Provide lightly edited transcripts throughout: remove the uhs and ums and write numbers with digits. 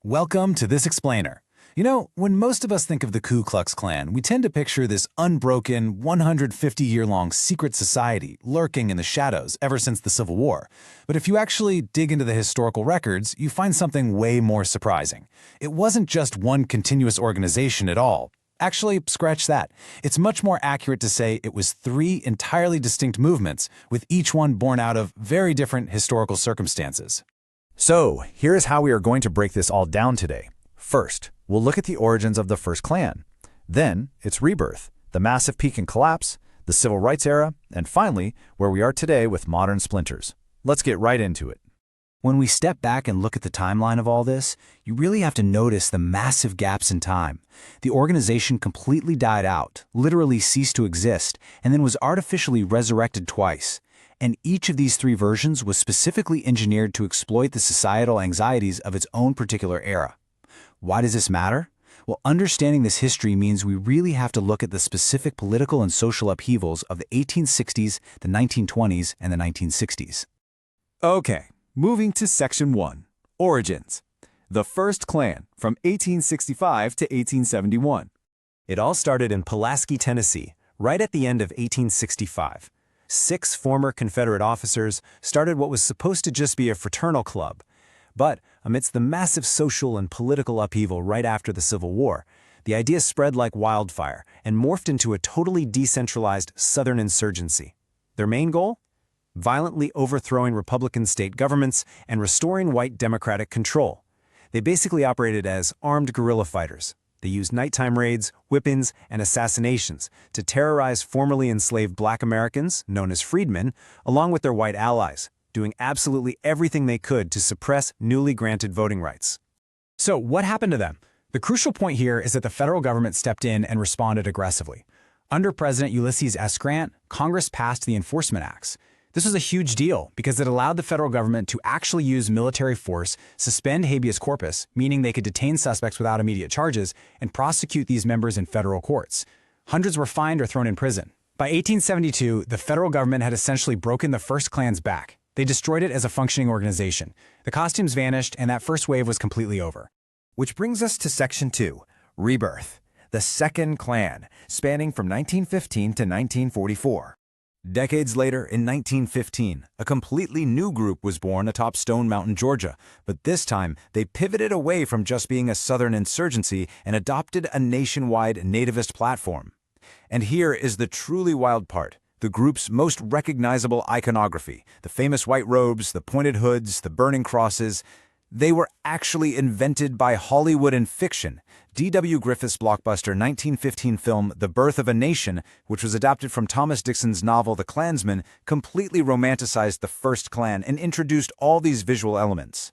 Welcome to This Explainer. You know, when most of us think of the Ku Klux Klan, we tend to picture this unbroken, 150-year-long secret society lurking in the shadows ever since the Civil War. But if you actually dig into the historical records, you find something way more surprising. It wasn't just one continuous organization at all. Actually, scratch that. It's much more accurate to say it was three entirely distinct movements, with each one born out of very different historical circumstances. So, here is how we are going to break this all down today. First, we'll look at the origins of the first Klan. Then, its rebirth, the massive peak and collapse, the Civil Rights Era, and finally, where we are today with modern splinters. Let's get right into it. When we step back and look at the timeline of all this, you really have to notice the massive gaps in time. The organization completely died out, literally ceased to exist, and then was artificially resurrected twice. And each of these three versions was specifically engineered to exploit the societal anxieties of its own particular era. Why does this matter? Well, understanding this history means we really have to look at the specific political and social upheavals of the 1860s, the 1920s, and the 1960s. Okay, moving to Section 1, Origins. The first Klan, from 1865 to 1871. It all started in Pulaski, Tennessee, right at the end of 1865. 6 former Confederate officers started what was supposed to just be a fraternal club. But amidst the massive social and political upheaval right after the Civil War, the idea spread like wildfire and morphed into a totally decentralized Southern insurgency. Their main goal? Violently overthrowing Republican state governments and restoring white Democratic control. They basically operated as armed guerrilla fighters. They used nighttime raids, whippings, and assassinations to terrorize formerly enslaved black Americans, known as freedmen, along with their white allies, doing absolutely everything they could to suppress newly granted voting rights. So what happened to them? The crucial point here is that the federal government stepped in and responded aggressively. Under President Ulysses S. Grant, Congress passed the Enforcement Acts. This was a huge deal because it allowed the federal government to actually use military force, suspend habeas corpus, meaning they could detain suspects without immediate charges, and prosecute these members in federal courts. Hundreds were fined or thrown in prison. By 1872, the federal government had essentially broken the first Klan's back. They destroyed it as a functioning organization. The costumes vanished, and that first wave was completely over. Which brings us to Section 2, Rebirth, the second Klan, spanning from 1915 to 1944. Decades later, in 1915, a completely new group was born atop Stone Mountain, Georgia, but this time they pivoted away from just being a Southern insurgency and adopted a nationwide nativist platform. And here is the truly wild part. The group's most recognizable iconography, the famous white robes, the pointed hoods, the burning crosses, they were actually invented by Hollywood and fiction. D.W. Griffith's blockbuster 1915 film The Birth of a Nation, which was adapted from Thomas Dixon's novel The Klansman, completely romanticized the first Klan and introduced all these visual elements.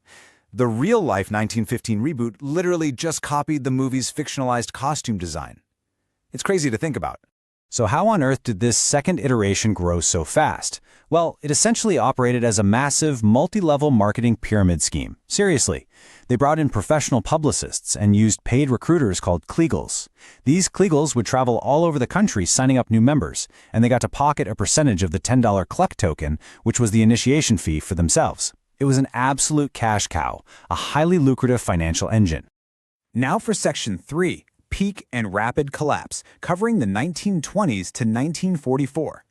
The real-life 1915 reboot literally just copied the movie's fictionalized costume design. It's crazy to think about. So how on earth did this second iteration grow so fast? Well, it essentially operated as a massive, multi-level marketing pyramid scheme. Seriously. They brought in professional publicists and used paid recruiters called Kleagles. These Kleagles would travel all over the country signing up new members, and they got to pocket a percentage of the $10 Cluck token, which was the initiation fee for themselves. It was an absolute cash cow, a highly lucrative financial engine. Now for Section 3, Peak and Rapid Collapse, covering the 1920s to 1944.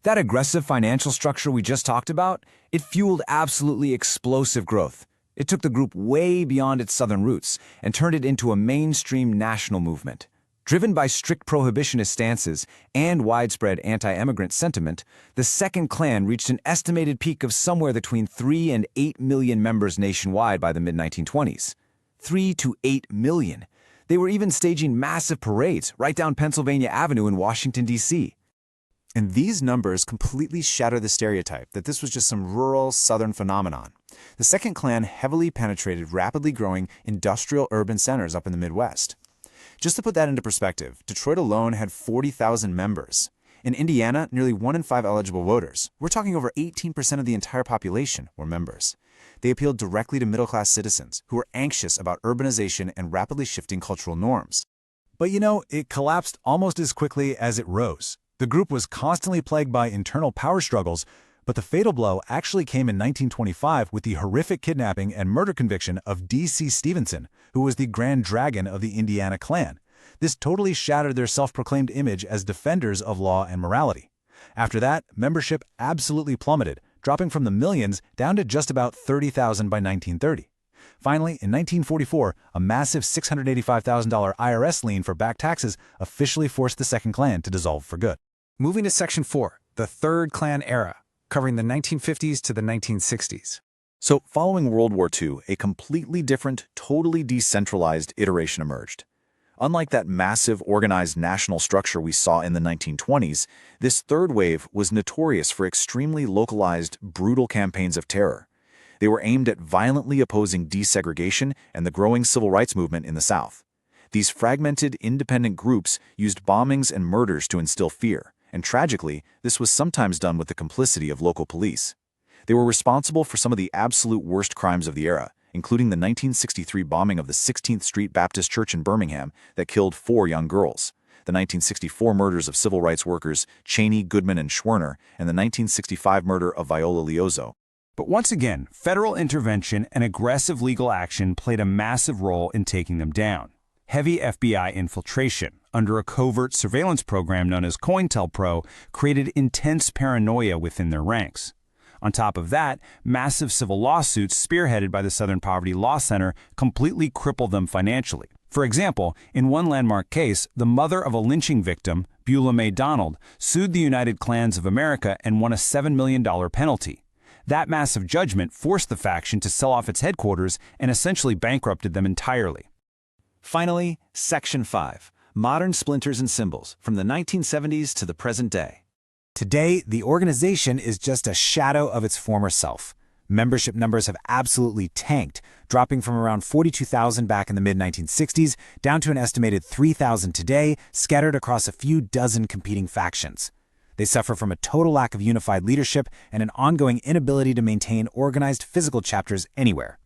That aggressive financial structure we just talked about, it fueled absolutely explosive growth. It took the group way beyond its Southern roots and turned it into a mainstream national movement. Driven by strict prohibitionist stances and widespread anti-immigrant sentiment, the Second Klan reached an estimated peak of somewhere between 3 and 8 million members nationwide by the mid-1920s. 3 to 8 million. They were even staging massive parades right down Pennsylvania Avenue in Washington, D.C. And these numbers completely shatter the stereotype that this was just some rural Southern phenomenon. The Second Klan heavily penetrated rapidly growing industrial urban centers up in the Midwest. Just to put that into perspective, Detroit alone had 40,000 members. In Indiana, nearly 1 in 5 eligible voters, we're talking over 18% of the entire population, were members. They appealed directly to middle-class citizens who were anxious about urbanization and rapidly shifting cultural norms. But you know, it collapsed almost as quickly as it rose. The group was constantly plagued by internal power struggles, But the fatal blow actually came in 1925 with the horrific kidnapping and murder conviction of D.C. Stevenson, who was the Grand Dragon of the Indiana Klan. This totally shattered their self-proclaimed image as defenders of law and morality. After that, membership absolutely plummeted, dropping from the millions down to just about 30,000 by 1930. Finally, in 1944, a massive $685,000 IRS lien for back taxes officially forced the Second Klan to dissolve for good. Moving to Section 4, the Third Klan Era, covering the 1950s to the 1960s. So, following World War II, a completely different, totally decentralized iteration emerged. Unlike that massive, organized national structure we saw in the 1920s, this third wave was notorious for extremely localized, brutal campaigns of terror. They were aimed at violently opposing desegregation and the growing civil rights movement in the South. These fragmented, independent groups used bombings and murders to instill fear, and tragically, this was sometimes done with the complicity of local police. They were responsible for some of the absolute worst crimes of the era, including the 1963 bombing of the 16th Street Baptist Church in Birmingham that killed 4 young girls, the 1964 murders of civil rights workers Cheney, Goodman, and Schwerner, and the 1965 murder of Viola Liuzzo. But once again, federal intervention and aggressive legal action played a massive role in taking them down. Heavy FBI infiltration, under a covert surveillance program known as COINTELPRO, created intense paranoia within their ranks. On top of that, massive civil lawsuits spearheaded by the Southern Poverty Law Center completely crippled them financially. For example, in one landmark case, the mother of a lynching victim, Beulah May Donald, sued the United Klans of America and won a $7 million penalty. That massive judgment forced the faction to sell off its headquarters and essentially bankrupted them entirely. Finally, Section 5, Modern Splinters and Symbols, from the 1970s to the present day. Today, the organization is just a shadow of its former self. Membership numbers have absolutely tanked, dropping from around 42,000 back in the mid-1960s down to an estimated 3,000 today, scattered across a few dozen competing factions. They suffer from a total lack of unified leadership and an ongoing inability to maintain organized physical chapters anywhere.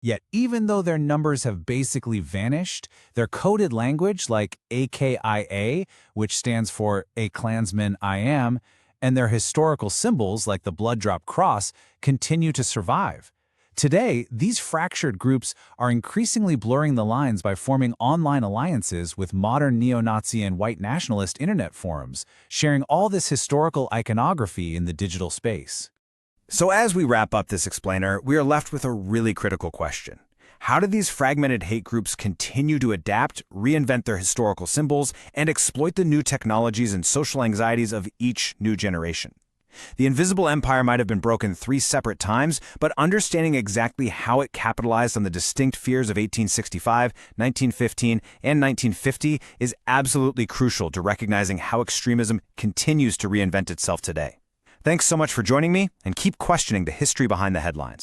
Yet even though their numbers have basically vanished, their coded language like AKIA, which stands for A Klansman I Am, and their historical symbols like the blood drop cross continue to survive. Today, these fractured groups are increasingly blurring the lines by forming online alliances with modern neo-Nazi and white nationalist internet forums, sharing all this historical iconography in the digital space. So as we wrap up this explainer, we are left with a really critical question. How do these fragmented hate groups continue to adapt, reinvent their historical symbols, and exploit the new technologies and social anxieties of each new generation? The Invisible Empire might have been broken 3 separate times, but understanding exactly how it capitalized on the distinct fears of 1865, 1915, and 1950 is absolutely crucial to recognizing how extremism continues to reinvent itself today. Thanks so much for joining me, and keep questioning the history behind the headlines.